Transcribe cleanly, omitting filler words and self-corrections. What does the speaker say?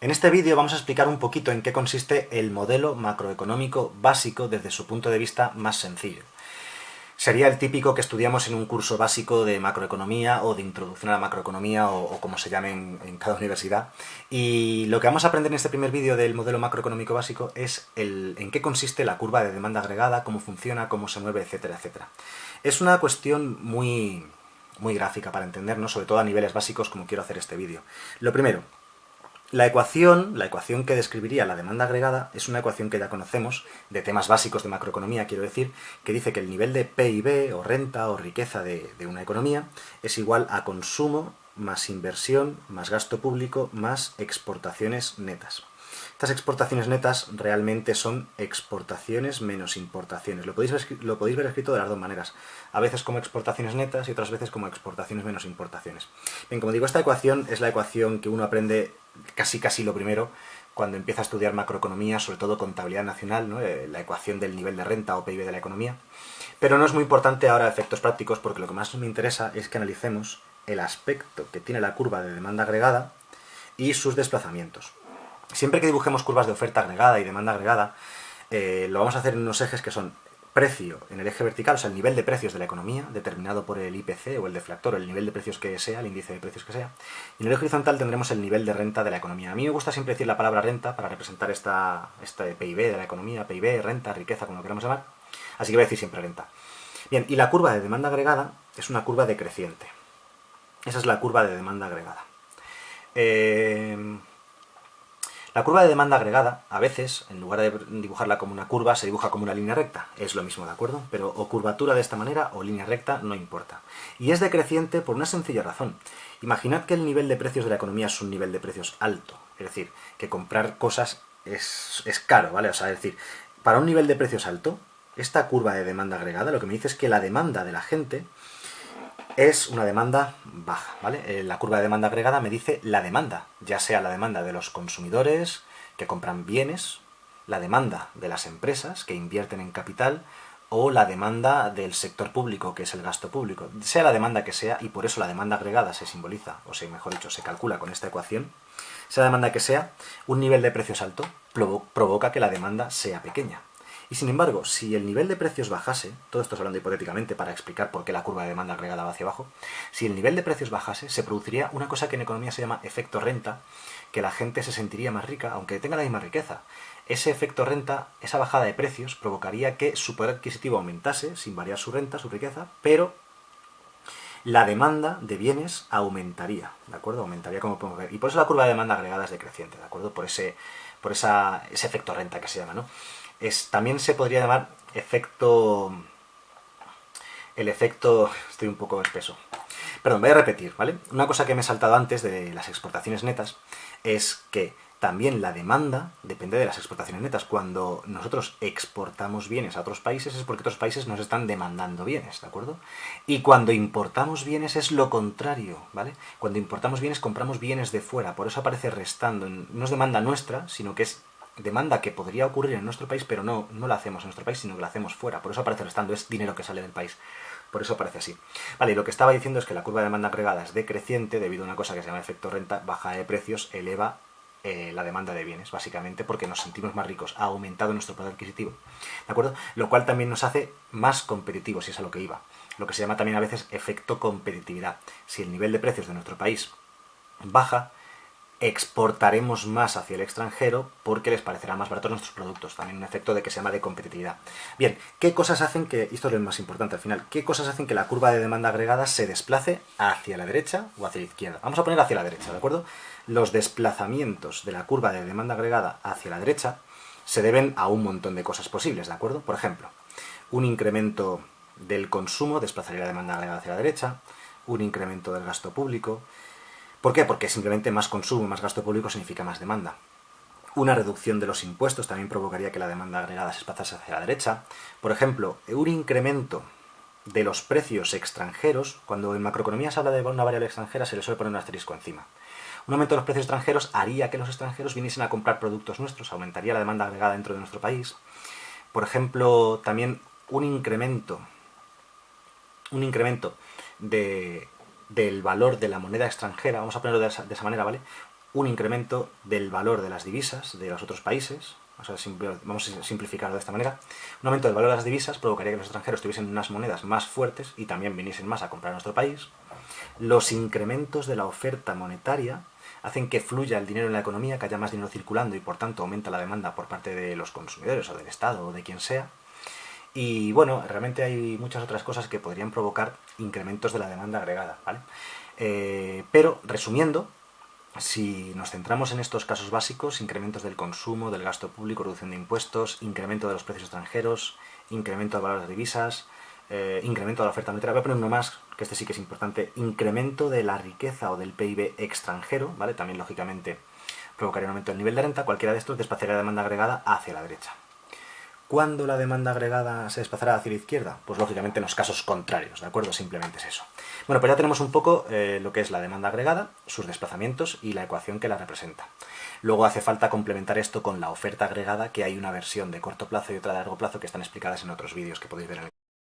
En este vídeo vamos a explicar un poquito en qué consiste el modelo macroeconómico básico desde su punto de vista más sencillo. Sería el típico que estudiamos en un curso básico de macroeconomía o de introducción a la macroeconomía o como se llame en cada universidad. Y lo que vamos a aprender en este primer vídeo del modelo macroeconómico básico es en qué consiste la curva de demanda agregada, cómo funciona, cómo se mueve, etcétera, etcétera. Es una cuestión muy gráfica para entendernos, sobre todo a niveles básicos como quiero hacer este vídeo. Lo primero, la ecuación que describiría la demanda agregada es una ecuación que ya conocemos, de temas básicos de macroeconomía, quiero decir, que dice que el nivel de PIB o renta o riqueza de una economía es igual a consumo más inversión más gasto público más exportaciones netas. Estas exportaciones netas realmente son exportaciones menos importaciones. Lo podéis ver escrito de las dos maneras. A veces como exportaciones netas y otras veces como exportaciones menos importaciones. Bien, como digo, esta ecuación es la ecuación que uno aprende casi lo primero cuando empieza a estudiar macroeconomía, sobre todo contabilidad nacional, ¿no? La ecuación del nivel de renta o PIB de la economía. Pero no es muy importante ahora a efectos prácticos porque lo que más me interesa es que analicemos el aspecto que tiene la curva de demanda agregada y sus desplazamientos. Siempre que dibujemos curvas de oferta agregada y demanda agregada, lo vamos a hacer en unos ejes que son precio en el eje vertical, o sea, el nivel de precios de la economía, determinado por el IPC o el deflactor, o el nivel de precios que sea, el índice de precios que sea. Y en el eje horizontal tendremos el nivel de renta de la economía. A mí me gusta siempre decir la palabra renta para representar este PIB de la economía, PIB, renta, riqueza, como lo queramos llamar. Así que voy a decir siempre renta. Bien, y la curva de demanda agregada es una curva decreciente. Esa es la curva de demanda agregada. La curva de demanda agregada, a veces, en lugar de dibujarla como una curva, se dibuja como una línea recta. Es lo mismo, ¿de acuerdo? Pero o curvatura de esta manera o línea recta, no importa. Y es decreciente por una sencilla razón. Imaginad que el nivel de precios de la economía es un nivel de precios alto. Es decir, que comprar cosas es caro, ¿vale? O sea, es decir, para un nivel de precios alto, esta curva de demanda agregada lo que me dice es que la demanda de la gente es una demanda baja, ¿vale? La curva de demanda agregada me dice la demanda, ya sea la demanda de los consumidores que compran bienes, la demanda de las empresas que invierten en capital o la demanda del sector público, que es el gasto público. Sea la demanda que sea, y por eso la demanda agregada se simboliza, o sea, mejor dicho, se calcula con esta ecuación, sea la demanda que sea, un nivel de precios alto provoca que la demanda sea pequeña. Y sin embargo, si el nivel de precios bajase, todo esto es hablando hipotéticamente para explicar por qué la curva de demanda agregada va hacia abajo, si el nivel de precios bajase, se produciría una cosa que en economía se llama efecto renta, que la gente se sentiría más rica, aunque tenga la misma riqueza. Ese efecto renta, esa bajada de precios, provocaría que su poder adquisitivo aumentase, sin variar su renta, su riqueza, pero la demanda de bienes aumentaría, ¿de acuerdo? Aumentaría como podemos ver. Y por eso la curva de demanda agregada es decreciente, ¿de acuerdo? Por ese efecto renta que se llama, ¿no? También se podría llamar efecto... El efecto... Estoy un poco espeso. Perdón, voy a repetir, ¿vale? Una cosa que me he saltado antes de las exportaciones netas es que también la demanda depende de las exportaciones netas. Cuando nosotros exportamos bienes a otros países es porque otros países nos están demandando bienes, ¿de acuerdo? Y cuando importamos bienes es lo contrario, ¿vale? Cuando importamos bienes compramos bienes de fuera, por eso aparece restando. No es demanda nuestra, sino que es demanda que podría ocurrir en nuestro país, pero no la hacemos en nuestro país, sino que la hacemos fuera. Por eso aparece restando, es dinero que sale del país. Por eso aparece así. Vale, y lo que estaba diciendo es que la curva de demanda agregada es decreciente debido a una cosa que se llama efecto renta, baja de precios, eleva la demanda de bienes, básicamente porque nos sentimos más ricos, ha aumentado nuestro poder adquisitivo, ¿de acuerdo? Lo cual también nos hace más competitivos, y es a lo que iba. Lo que se llama también a veces efecto competitividad. Si el nivel de precios de nuestro país baja, exportaremos más hacia el extranjero porque les parecerá más baratos nuestros productos. También un efecto de que se llama de competitividad. Bien, ¿qué cosas hacen que, esto es lo más importante al final, qué cosas hacen que la curva de demanda agregada se desplace hacia la derecha o hacia la izquierda? Vamos a poner hacia la derecha, ¿de acuerdo? Los desplazamientos de la curva de demanda agregada hacia la derecha se deben a un montón de cosas posibles, ¿de acuerdo? Por ejemplo, un incremento del consumo desplazaría la demanda agregada hacia la derecha, un incremento del gasto público. ¿Por qué? Porque simplemente más consumo y más gasto público significa más demanda. Una reducción de los impuestos también provocaría que la demanda agregada se desplazase hacia la derecha. Por ejemplo, un incremento de los precios extranjeros, cuando en macroeconomía se habla de una variable extranjera se le suele poner un asterisco encima. Un aumento de los precios extranjeros haría que los extranjeros viniesen a comprar productos nuestros, aumentaría la demanda agregada dentro de nuestro país. Por ejemplo, también un incremento del valor de la moneda extranjera, vamos a ponerlo de esa manera, ¿vale? un incremento del valor de las divisas de los otros países. Vamos a simplificarlo de esta manera. Un aumento del valor de las divisas provocaría que los extranjeros tuviesen unas monedas más fuertes y también viniesen más a comprar a nuestro país. Los incrementos de la oferta monetaria hacen que fluya el dinero en la economía, que haya más dinero circulando y por tanto aumenta la demanda por parte de los consumidores o del Estado o de quien sea. Y bueno, realmente hay muchas otras cosas que podrían provocar incrementos de la demanda agregada, ¿vale? Pero, resumiendo, si nos centramos en estos casos básicos, incrementos del consumo, del gasto público, reducción de impuestos, incremento de los precios extranjeros, incremento del valor de las divisas, incremento de la oferta monetaria, voy a poner uno más, que este sí que es importante, incremento de la riqueza o del PIB extranjero, ¿vale? También, lógicamente, provocaría un aumento del nivel de renta. Cualquiera de estos desplazaría la demanda agregada hacia la derecha. ¿Cuándo la demanda agregada se desplazará hacia la izquierda? Pues lógicamente en los casos contrarios, ¿de acuerdo? Simplemente es eso. Bueno, pues ya tenemos un poco lo que es la demanda agregada, sus desplazamientos y la ecuación que la representa. Luego hace falta complementar esto con la oferta agregada, que hay una versión de corto plazo y otra de largo plazo que están explicadas en otros vídeos que podéis ver en el